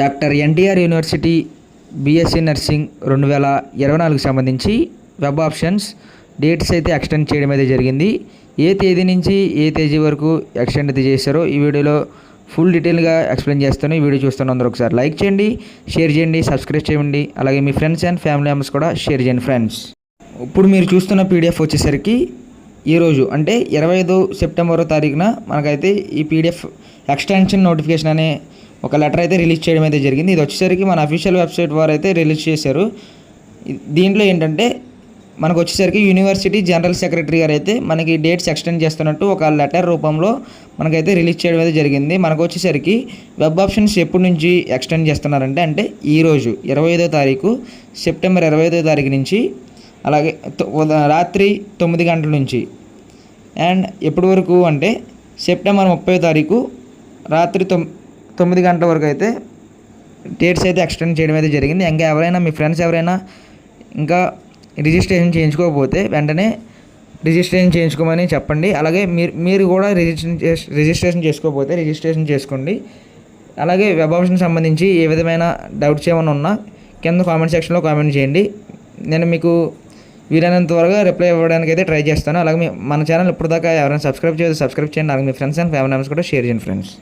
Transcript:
Doctor NTR university BSc nursing 2024కి సంబంధించి web options dates అయితే ఎక్స్టెండ్ చేయడం అయితే జరిగింది. ఏ తేదీ నుంచి ఏ తేదీ వరకు ఎక్స్టెండ్ అయితే చేశారో ఈ వీడియోలో ఫుల్ డీటెయిల్గా ఎక్స్ప్లెయిన్ చేస్తాను. ఈ వీడియో చూస్తున్న అందరూ ఒకసారి లైక్ చేయండి, షేర్ చేయండి, సబ్స్క్రైబ్ చేయండి. అలాగే మీ ఫ్రెండ్స్ అండ్ ఫ్యామిలీ మెంబర్స్ కూడా షేర్ చేయండి ఫ్రెండ్స్. ఇప్పుడు మీరు చూస్తున్న పీడిఎఫ్ వచ్చేసరికి ఈరోజు అంటే 25 సెప్టెంబర్ తారీఖున మనకైతే ఈ పీడిఎఫ్ ఎక్స్టెన్షన్ నోటిఫికేషన్ అనే ఒక లెటర్ అయితే రిలీజ్ చేయడం అయితే జరిగింది. ఇది వచ్చేసరికి మన అఫీషియల్ వెబ్సైట్ వారు అయితే రిలీజ్ చేశారు. దీంట్లో ఏంటంటే మనకు వచ్చేసరికి యూనివర్సిటీ జనరల్ సెక్రటరీ గారు అయితే మనకి డేట్స్ ఎక్స్టెండ్ చేస్తున్నట్టు ఒక లెటర్ రూపంలో మనకైతే రిలీజ్ చేయడం అయితే జరిగింది. మనకు వచ్చేసరికి వెబ్ ఆప్షన్స్ ఎప్పటి నుంచి ఎక్స్టెండ్ చేస్తున్నారంటే ఈరోజు 25వ తారీఖు సెప్టెంబర్ 25వ తారీఖు నుంచి, అలాగే రాత్రి 9 గంటల నుంచి అండ్ ఎప్పటి వరకు అంటే సెప్టెంబర్ 30వ తారీఖు రాత్రి 9 గంటల వరకు అయితే డేట్స్ అయితే ఎక్స్టెండ్ చేయడం అయితే జరిగింది. ఇంకా ఎవరైనా మీ ఫ్రెండ్స్ ఎవరైనా ఇంకా రిజిస్ట్రేషన్ చేయించుకోకపోతే వెంటనే రిజిస్ట్రేషన్ చేయించుకోమని చెప్పండి. అలాగే మీరు కూడా రిజిస్ట్రేషన్ చేసుకోకపోతే రిజిస్ట్రేషన్ చేసుకోండి. అలాగే వెబ్ ఆప్షన్ సంబంధించి ఏ విధమైన డౌట్స్ ఏమైనా ఉన్నా కింద కామెంట్ సెక్షన్లో కామెంట్ చేయండి. నేను మీకు వీలైనంత త్వరగా రిప్లై ఇవ్వడానికి అయితే ట్రై చేస్తాను. అలాగే మన ఛానల్ ఇప్పటిదాకా ఎవరైనా సబ్స్క్రైబ్ చేయండి. అలాగే మీ ఫ్రెండ్స్ అండ్ ఫ్యామిలీ మెంబర్స్ కూడా షేర్ చేయండి ఫ్రెండ్స్.